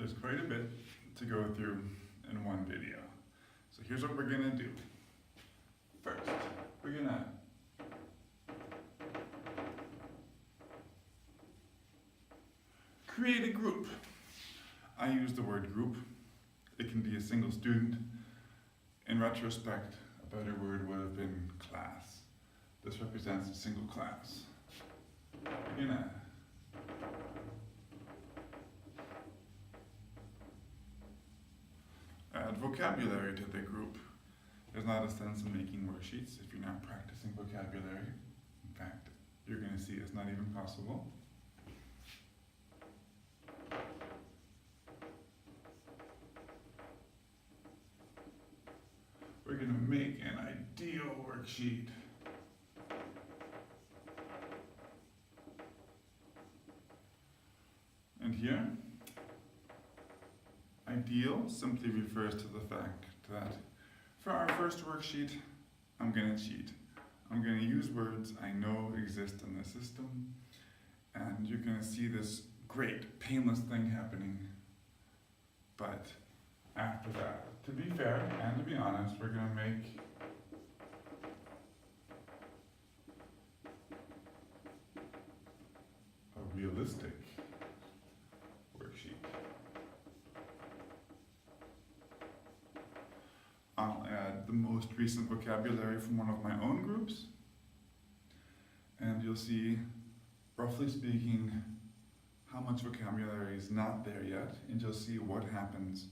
There's quite a bit to go through in one video. So here's what we're gonna do. First, we're gonna create a group. I use the word group. It can be a single student. In retrospect, a better word would have been class. This represents a single class. We're gonna add vocabulary to the group. There's not a sense in making worksheets if you're not practicing vocabulary. In fact, you're going to see it's not even possible. We're going to make an ideal worksheet. And here, ideal simply refers to the fact that for our first worksheet, I'm going to cheat. I'm going to use words I know exist in the system, and you're going to see this great, painless thing happening. But after that, to be fair and to be honest, we're going to make a realistic worksheet. I'll add the most recent vocabulary from one of my own groups, and you'll see, roughly speaking, how much vocabulary is not there yet, and you'll see what happens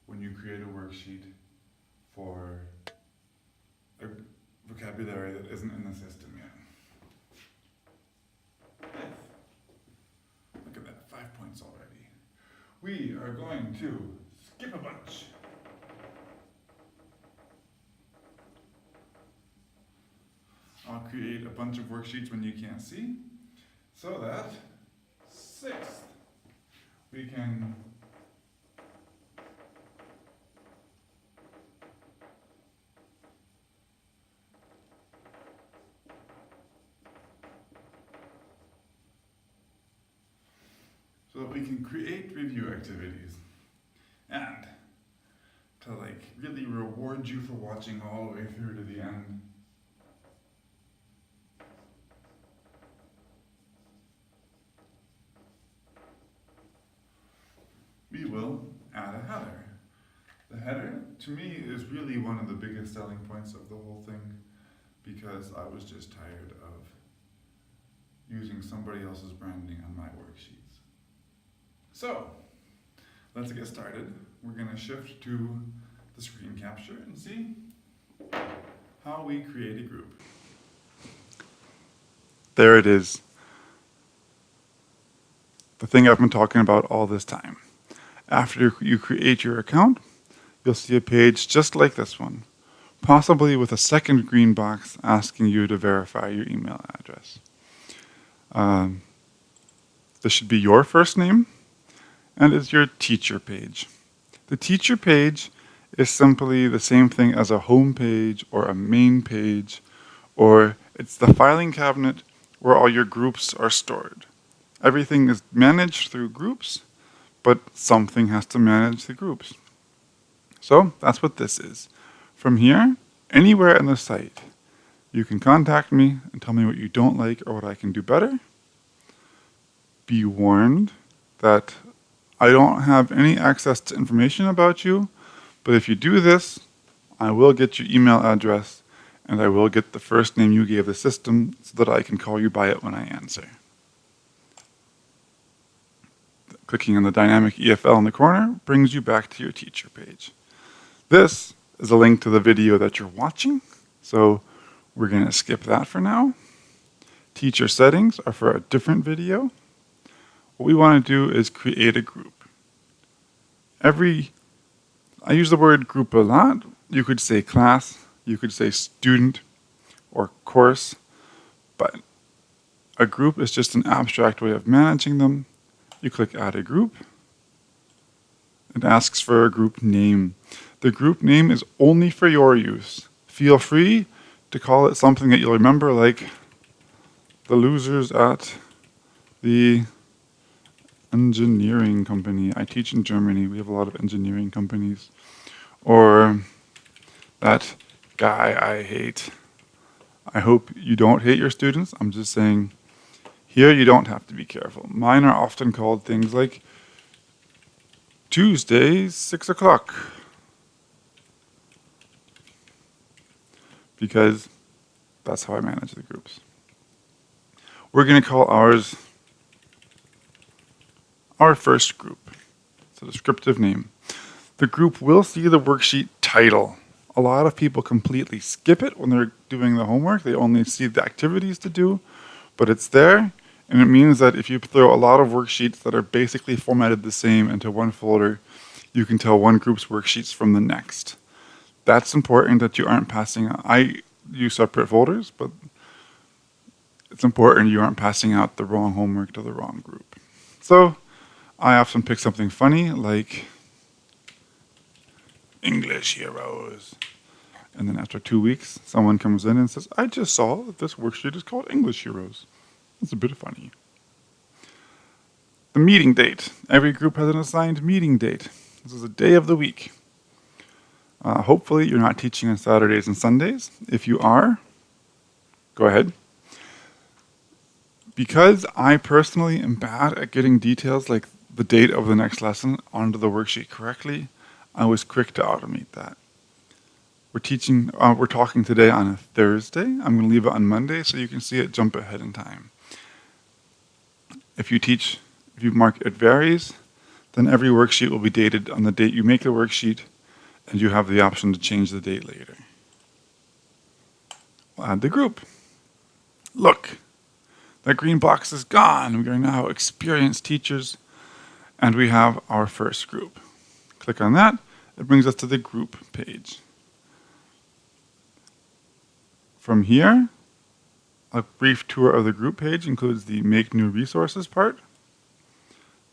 when you create a worksheet for a vocabulary that isn't in the system yet. Look at that, 5 points already. We are going to skip a bunch. I'll create a bunch of worksheets when you can't see, so that sixth, we can create review activities, and to really reward you for watching all the way through to the end. We will add a header. The header, to me, is really one of the biggest selling points of the whole thing, because I was just tired of using somebody else's branding on my worksheets. So, let's get started. We're going to shift to the screen capture and see how we create a group. There it is. The thing I've been talking about all this time. After you create your account, you'll see a page just like this one, possibly with a second green box asking you to verify your email address. This should be your first name, and it's your teacher page. The teacher page is simply the same thing as a home page or a main page, or it's the filing cabinet where all your groups are stored. Everything is managed through groups, but something has to manage the groups. So that's what this is. From here, anywhere in the site, you can contact me and tell me what you don't like or what I can do better. Be warned that I don't have any access to information about you, but if you do this, I will get your email address and I will get the first name you gave the system so that I can call you by it when I answer. Clicking on the dynamic EFL in the corner brings you back to your teacher page. This is a link to the video that you're watching, so we're going to skip that for now. Teacher settings are for a different video. What we want to do is create a group. I use the word group a lot. You could say class, you could say student, or course, but a group is just an abstract way of managing them. You click add a group. It asks for a group name. The group name is only for your use. Feel free to call it something that you'll remember, like the losers at the engineering company. I teach in Germany. We have a lot of engineering companies. Or that guy I hate. I hope you don't hate your students. I'm just saying, here you don't have to be careful. Mine are often called things like Tuesday, 6 o'clock. Because that's how I manage the groups. We're going to call ours our first group. It's a descriptive name. The group will see the worksheet title. A lot of people completely skip it when they're doing the homework. They only see the activities to do, but it's there. And it means that if you throw a lot of worksheets that are basically formatted the same into one folder, you can tell one group's worksheets from the next. That's important that you aren't passing out. I use separate folders, but it's important you aren't passing out the wrong homework to the wrong group. So I often pick something funny like English heroes. And then after 2 weeks, someone comes in and says, I just saw that this worksheet is called English heroes. It's a bit funny. The meeting date. Every group has an assigned meeting date. This is a day of the week. Hopefully you're not teaching on Saturdays and Sundays. If you are, go ahead. Because I personally am bad at getting details like the date of the next lesson onto the worksheet correctly, I was quick to automate that. We're talking today on a Thursday. I'm going to leave it on Monday so you can see it jump ahead in time. If you mark it varies, then every worksheet will be dated on the date you make the worksheet, and you have the option to change the date later. We'll add the group. Look, that green box is gone. We are now experienced teachers, and we have our first group. Click on that. It brings us to the group page. From here, a brief tour of the group page includes the Make New Resources part,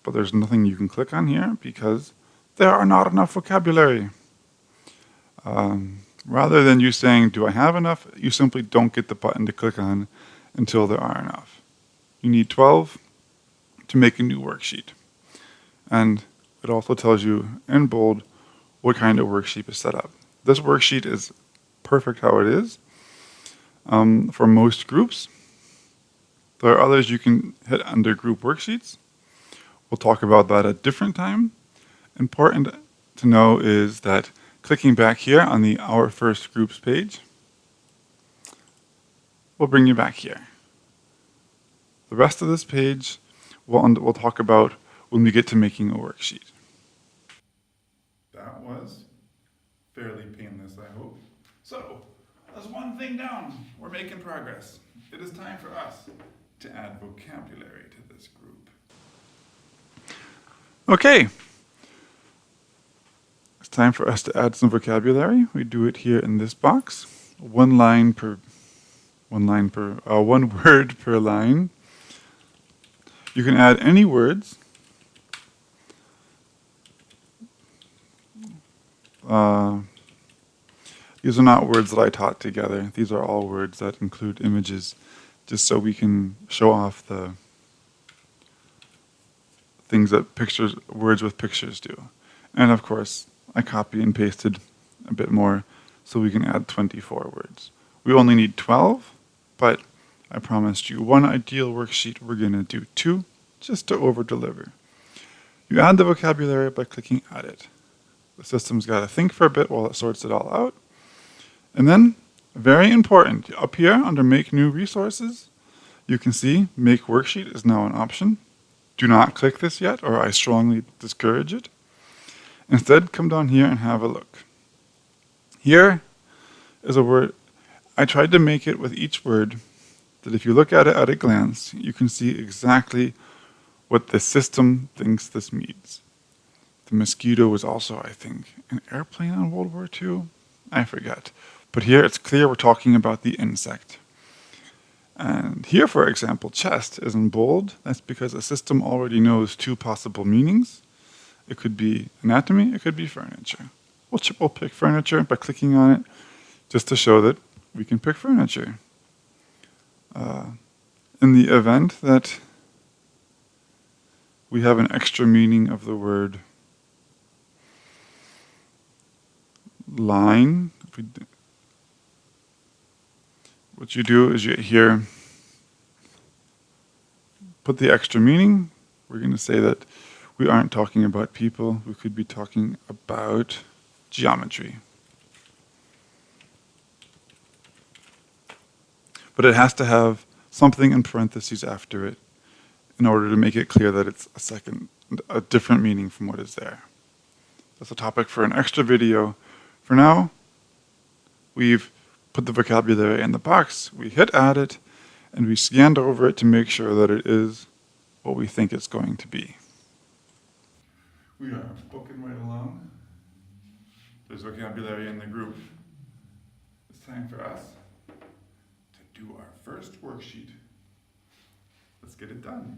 but there's nothing you can click on here because there are not enough vocabulary. Rather than you saying, do I have enough, you simply don't get the button to click on until there are enough. You need 12 to make a new worksheet. And it also tells you in bold what kind of worksheet is set up. This worksheet is perfect how it is. For most groups. There are others you can hit under group worksheets. We'll talk about that at a different time. Important to know is that clicking back here on the Our First Groups page will bring you back here. The rest of this page we'll talk about when we get to making a worksheet. That was fairly painless, I hope. So, that's one thing down. We're making progress. It is time for us to add vocabulary to this group. Okay. It's time for us to add some vocabulary. We do it here in this box. One word per line. You can add any words. These are not words that I taught together. These are all words that include images, just so we can show off the things that words with pictures do. And of course, I copy and pasted a bit more so we can add 24 words. We only need 12, but I promised you one ideal worksheet. We're going to do 2 just to over-deliver. You add the vocabulary by clicking Edit. The system's got to think for a bit while it sorts it all out. And then, very important, up here under Make New Resources, you can see Make Worksheet is now an option. Do not click this yet, or I strongly discourage it. Instead, come down here and have a look. Here is a word. I tried to make it with each word that if you look at it at a glance, you can see exactly what the system thinks this means. The mosquito was also, I think, an airplane on World War II. I forget. But here it's clear we're talking about the insect. And here, for example, chest is in bold. That's because the system already knows 2 possible meanings. It could be anatomy, it could be furniture. We'll pick furniture by clicking on it just to show that we can pick furniture. In the event that we have an extra meaning of the word line. What you do is you here put the extra meaning. We're going to say that we aren't talking about people. We could be talking about geometry. But it has to have something in parentheses after it in order to make it clear that it's a different meaning from what is there. That's a topic for an extra video. For now, we've put the vocabulary in the box, we hit add it, and we scanned over it to make sure that it is what we think it's going to be. We are booking right along. There's vocabulary in the group. It's time for us to do our first worksheet. Let's get it done.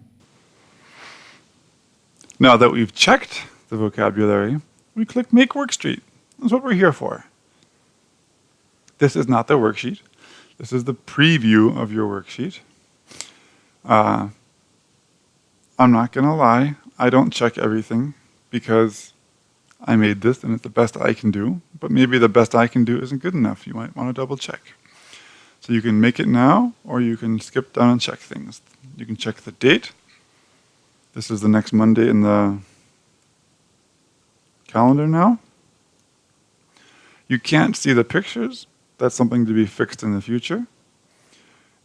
Now that we've checked the vocabulary, we click Make Worksheet. That's what we're here for. This is not the worksheet. This is the preview of your worksheet. I'm not going to lie. I don't check everything because I made this and it's the best I can do. But maybe the best I can do isn't good enough. You might want to double check. So you can make it now, or you can skip down and check things. You can check the date. This is the next Monday in the calendar now. You can't see the pictures. That's something to be fixed in the future.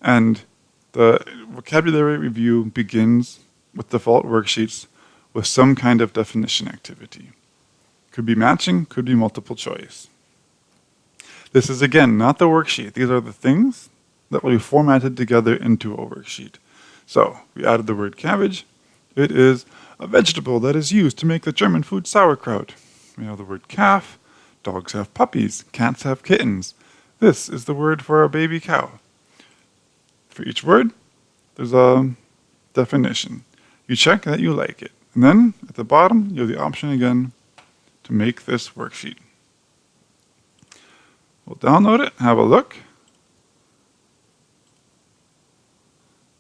And the vocabulary review begins with default worksheets with some kind of definition activity. Could be matching, could be multiple choice. This is, again, not the worksheet. These are the things that will be formatted together into a worksheet. So, we added the word cabbage. It is a vegetable that is used to make the German food sauerkraut. We have the word calf. Dogs have puppies. Cats have kittens. This is the word for a baby cow. For each word, there's a definition. You check that you like it. And then, at the bottom, you have the option again to make this worksheet. We'll download it, have a look.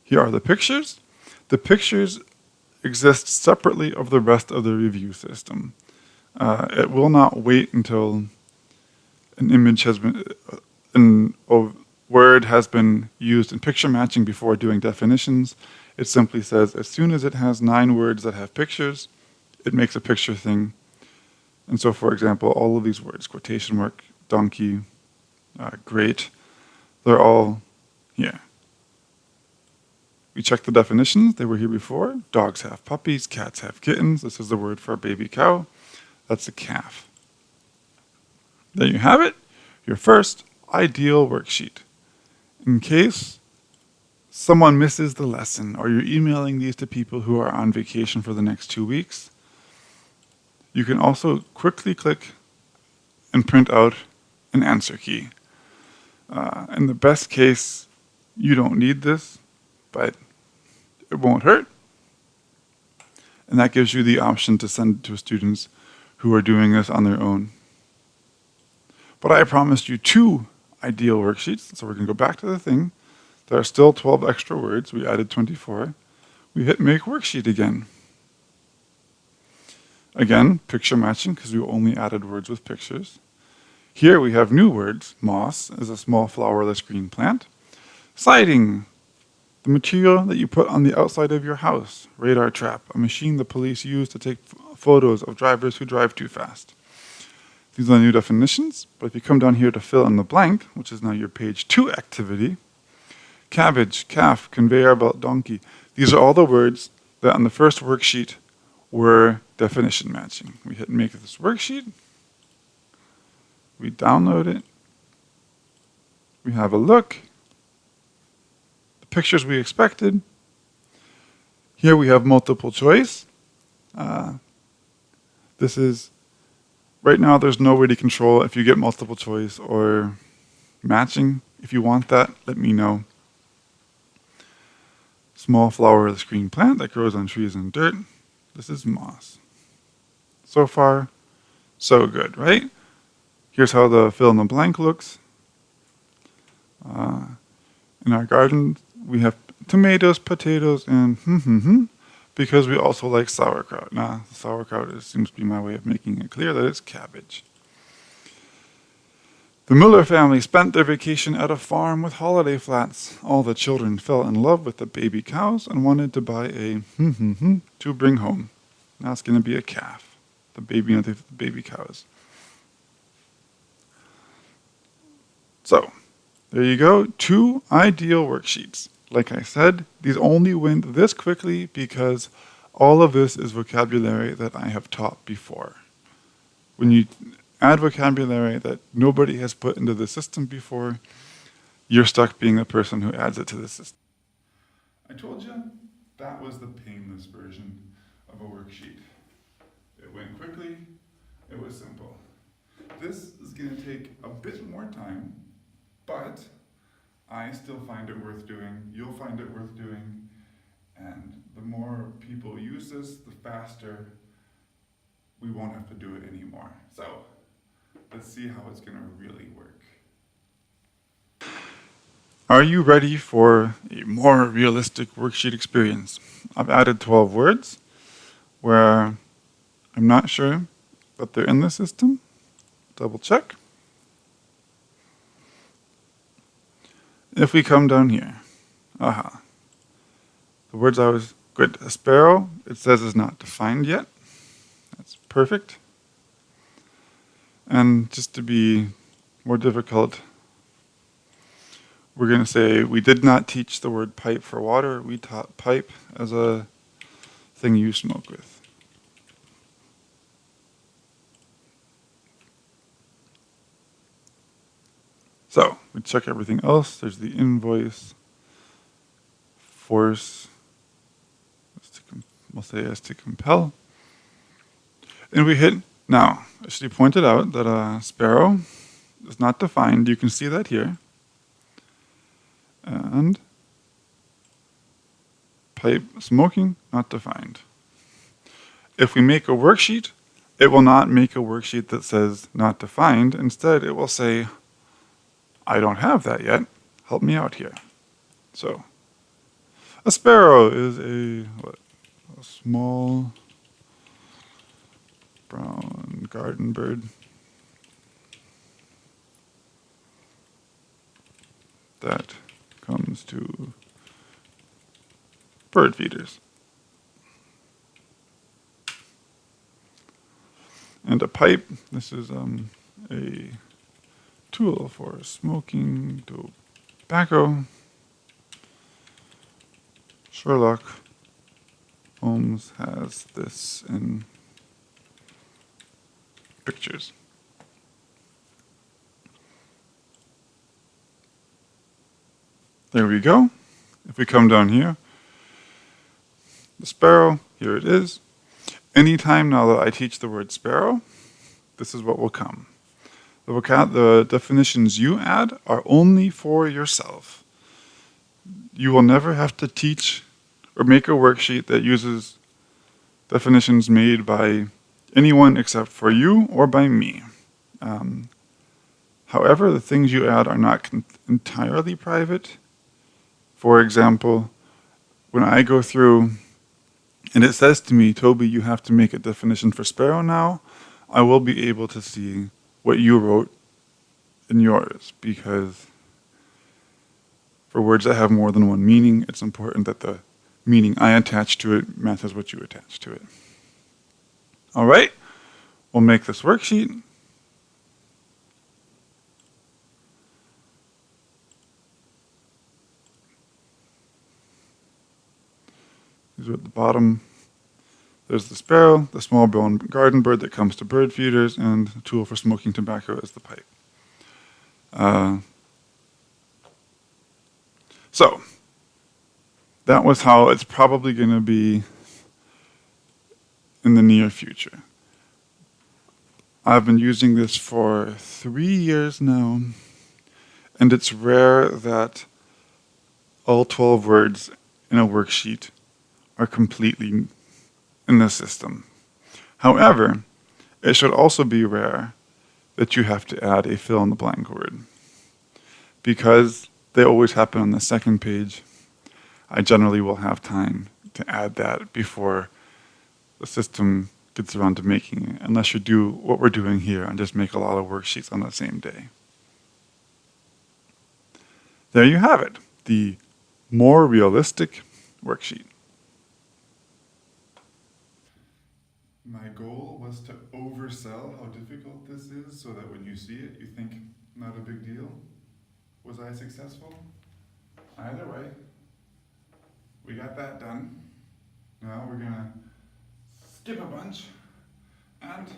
Here are the pictures. The pictures exist separately of the rest of the review system. It will not wait until an image has been, a word has been used in picture matching before doing definitions. It simply says as soon as it has 9 words that have pictures, it makes a picture thing. And so, for example, all of these words, quotation mark, donkey, great, they're all here. We checked the definitions. They were here before. Dogs have puppies. Cats have kittens. This is the word for a baby cow. That's a calf. There you have it, your first ideal worksheet. In case someone misses the lesson or you're emailing these to people who are on vacation for the next 2 weeks, you can also quickly click and print out an answer key. In the best case, you don't need this, but it won't hurt. And that gives you the option to send it to students who are doing this on their own. But I promised you 2 ideal worksheets, so we're going to go back to the thing. There are still 12 extra words. We added 24. We hit Make Worksheet again. Again, picture matching, because we only added words with pictures. Here we have new words. Moss is a small flowerless green plant. Siding, the material that you put on the outside of your house. Radar trap, a machine the police use to take photos of drivers who drive too fast. These are the new definitions, but if you come down here to fill in the blank, which is now your page 2 activity, cabbage, calf, conveyor belt, donkey. These are all the words that on the first worksheet were definition matching. We hit Make this worksheet. We download it. We have a look. The pictures we expected. Here we have multiple choice. This is, right now there's no way to control if you get multiple choice or matching. If you want that, let me know. Small flowerless green plant that grows on trees and dirt. This is moss. So far, so good, right? Here's how the fill in the blank looks. In our garden, we have tomatoes, potatoes, and because we also like sauerkraut. Now, sauerkraut seems to be my way of making it clear that it's cabbage. The Müller family spent their vacation at a farm with holiday flats. All the children fell in love with the baby cows and wanted to buy a to bring home. Now it's going to be a calf, the baby cows. So, there you go, 2 ideal worksheets. Like I said, these only went this quickly because all of this is vocabulary that I have taught before. When you add vocabulary that nobody has put into the system before, you're stuck being the person who adds it to the system. I told you that was the painless version of a worksheet. It went quickly, it was simple. This is going to take a bit more time, but I still find it worth doing, you'll find it worth doing, and the more people use this, the faster we won't have to do it anymore. So, let's see how it's going to really work. Are you ready for a more realistic worksheet experience? I've added 12 words where I'm not sure that they're in the system. Double check. If we come down here, the words I was good. A sparrow, it says is not defined yet. That's perfect. And just to be more difficult, we're going to say we did not teach the word pipe for water. We taught pipe as a thing you smoke with. So we check everything else. There's the invoice, force, we'll say as to compel. And we hit, now, I should have pointed out that a sparrow is not defined. You can see that here. And pipe, smoking, not defined. If we make a worksheet, it will not make a worksheet that says not defined. Instead, it will say, I don't have that yet. Help me out here. So, a sparrow is a small brown garden bird that comes to bird feeders. And a pipe, this is a tool for smoking tobacco. Sherlock Holmes has this in pictures. There we go. If we come down here, the sparrow, here it is. Anytime now that I teach the word sparrow, this is what will come. The definitions you add are only for yourself. You will never have to teach or make a worksheet that uses definitions made by anyone except for you or by me. However, the things you add are not entirely private. For example, when I go through and it says to me, Toby, you have to make a definition for sparrow now, I will be able to see what you wrote in yours, because for words that have more than one meaning, it's important that the meaning I attach to it matches what you attach to it. All right, we'll make this worksheet. These are at the bottom. There's the sparrow, the small brown garden bird that comes to bird feeders, and the tool for smoking tobacco is the pipe. So, that was how it's probably going to be in the near future. I've been using this for 3 years now, and it's rare that all 12 words in a worksheet are completely in the system. However, it should also be rare that you have to add a fill-in-the-blank word. Because they always happen on the second page, I generally will have time to add that before the system gets around to making it, unless you do what we're doing here and just make a lot of worksheets on the same day. There you have it, the more realistic worksheet. My goal was to oversell how difficult this is so that when you see it, you think, not a big deal. Was I successful? Either way, we got that done. Now we're gonna skip a bunch, and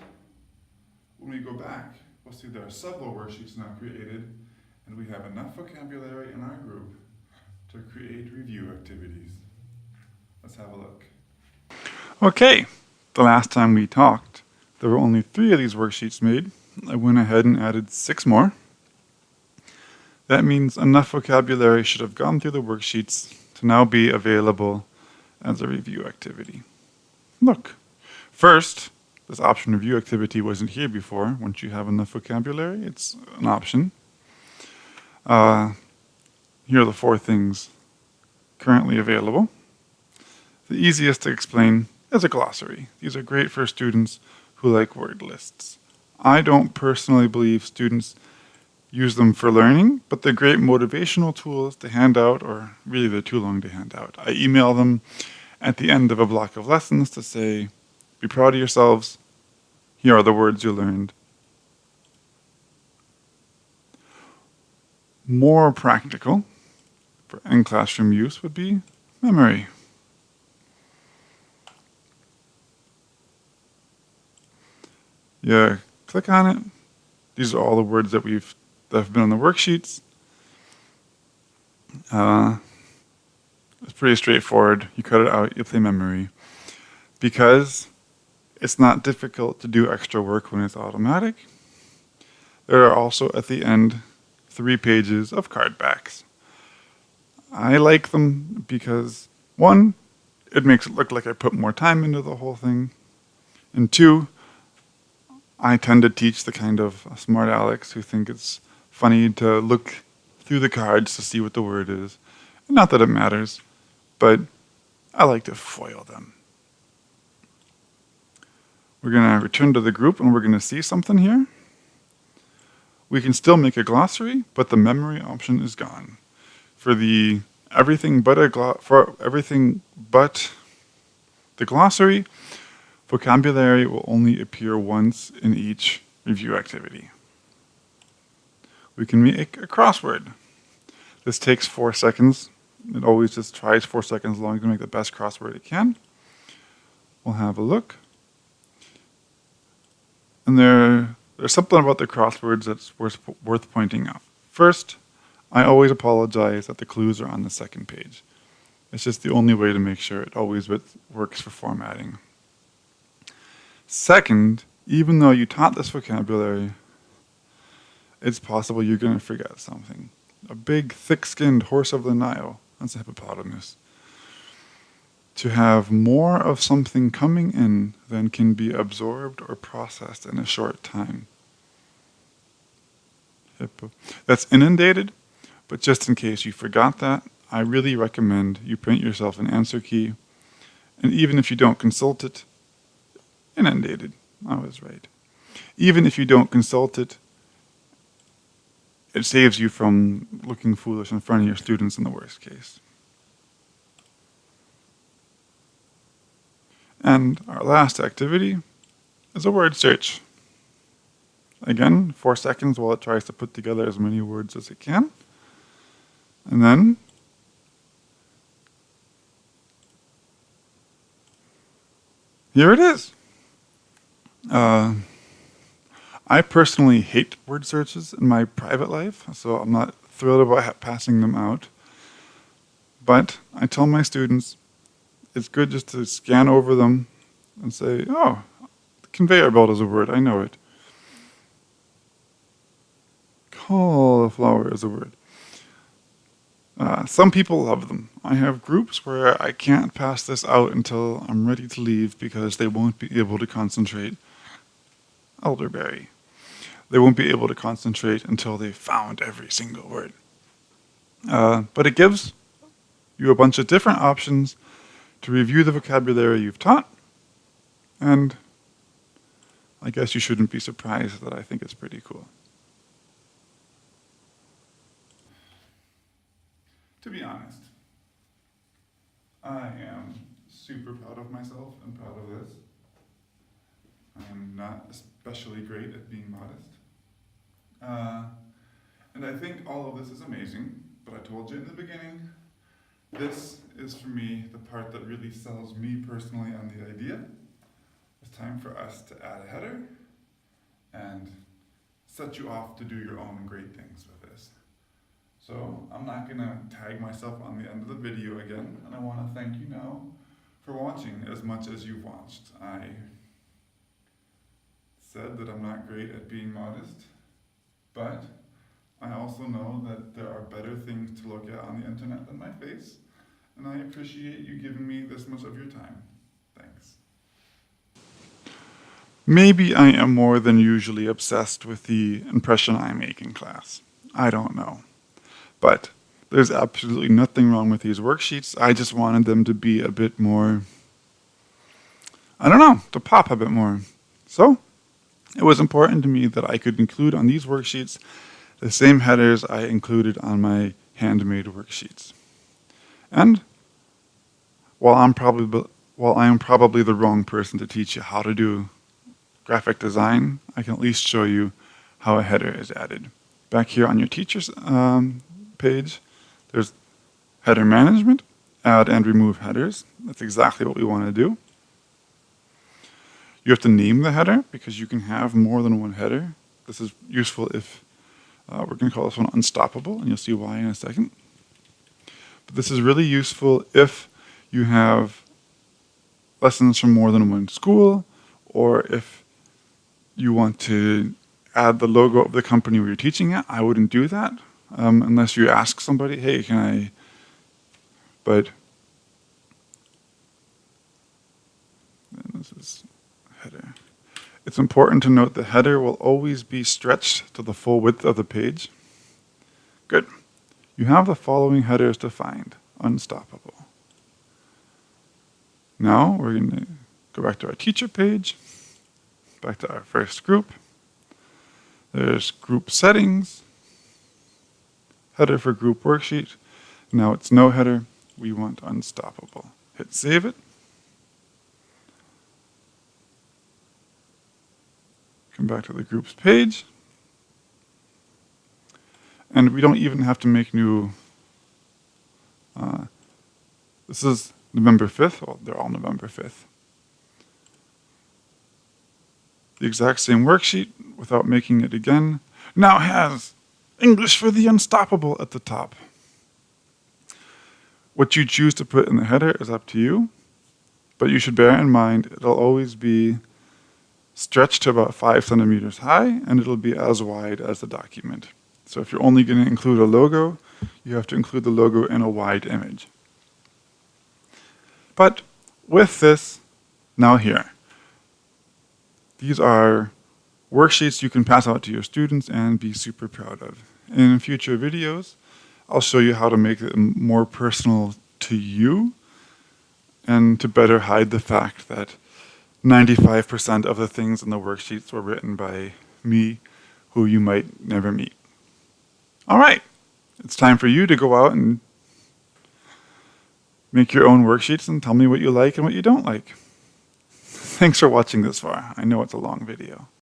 when we go back, we'll see there are several worksheets now created, and we have enough vocabulary in our group to create review activities. Let's have a look. Okay, the last time we talked, there were only 3 of these worksheets made. I went ahead and added 6 more. That means enough vocabulary should have gone through the worksheets to now be available as a review activity. Look, first, this option review activity wasn't here before. Once you have enough vocabulary, it's an option. Here are the 4 things currently available. The easiest to explain is a glossary. These are great for students who like word lists. I don't personally believe students use them for learning, but they're great motivational tools to hand out, or really they're too long to hand out. I email them at the end of a block of lessons to say, be proud of yourselves. Here are the words you learned. More practical for in-classroom use would be memory. You click on it. These are all the words that have been on the worksheets. It's pretty straightforward. You cut it out, you play memory. Because it's not difficult to do extra work when it's automatic, there are also at the end 3 pages of card backs. I like them because 1, it makes it look like I put more time into the whole thing, and 2, I tend to teach the kind of smart Alex who think it's funny to look through the cards to see what the word is. Not that it matters, but I like to foil them. We're going to return to the group and we're going to see something here. We can still make a glossary, but the memory option is gone. For the everything but the glossary, vocabulary will only appear once in each review activity. We can make a crossword. This takes 4 seconds. It always just tries 4 seconds long to make the best crossword it can. We'll have a look. And there's something about the crosswords that's worth pointing out. First, I always apologize that the clues are on the 2nd page. It's just the only way to make sure it always works for formatting. Second, even though you taught this vocabulary, it's possible you're going to forget something. A big, thick-skinned horse of the Nile, that's a hippopotamus. To have more of something coming in than can be absorbed or processed in a short time. That's inundated, but just in case you forgot that, I really recommend you print yourself an answer key, and even if you don't consult it, inundated, I was right. Even if you don't consult it, it saves you from looking foolish in front of your students in the worst case. And our last activity is a word search. Again, 4 seconds while it tries to put together as many words as it can. And then here it is. I personally hate word searches in my private life, so I'm not thrilled about passing them out. But I tell my students it's good just to scan over them and say, oh, conveyor belt is a word, I know it. Cauliflower is a word. Some people love them. I have groups where I can't pass this out until I'm ready to leave because they won't be able to concentrate. Elderberry. They won't be able to concentrate until they've found every single word. But it gives you a bunch of different options to review the vocabulary you've taught, and I guess you shouldn't be surprised that I think it's pretty cool. To be honest, I am super proud of myself and proud of this. I'm not especially great at being modest. And I think all of this is amazing, but I told you in the beginning, this is for me the part that really sells me personally on the idea. It's time for us to add a header and set you off to do your own great things with this. So I'm not going to tag myself on the end of the video again, and I want to thank you now for watching as much as you've watched. I said that I'm not great at being modest, but I also know that there are better things to look at on the internet than my face, and I appreciate you giving me this much of your time. Thanks. Maybe I am more than usually obsessed with the impression I make in class. I don't know. But there's absolutely nothing wrong with these worksheets. I just wanted them to be a bit more, I don't know, to pop a bit more. So it was important to me that I could include on these worksheets the same headers I included on my handmade worksheets. And while I am probably the wrong person to teach you how to do graphic design, I can at least show you how a header is added. Back here on your teacher's page, there's header management, add and remove headers. That's exactly what we want to do. You have to name the header because you can have more than one header. This is useful if we're going to call this one unstoppable, and you'll see why in a second. But this is really useful if you have lessons from more than one school, or if you want to add the logo of the company where you're teaching at. I wouldn't do that unless you ask somebody, hey, can I? But this is header. It's important to note the header will always be stretched to the full width of the page. Good. You have the following headers defined. Unstoppable. Now we're going to go back to our teacher page, back to our first group. There's group settings, header for group worksheet. Now it's no header. We want unstoppable. Hit save it. Come back to the groups page. And we don't even have to make new, this is November 5th. Well, they're all November 5th. The exact same worksheet without making it again now has English for the Unstoppable at the top. What you choose to put in the header is up to you, but you should bear in mind it'll always be stretched to about 5 centimeters high, and it'll be as wide as the document. So if you're only going to include a logo, you have to include the logo in a wide image. But with this, now here, these are worksheets you can pass out to your students and be super proud of. In future videos, I'll show you how to make it more personal to you and to better hide the fact that 95% of the things in the worksheets were written by me, who you might never meet. All right, it's time for you to go out and make your own worksheets and tell me what you like and what you don't like. Thanks for watching this far. I know it's a long video.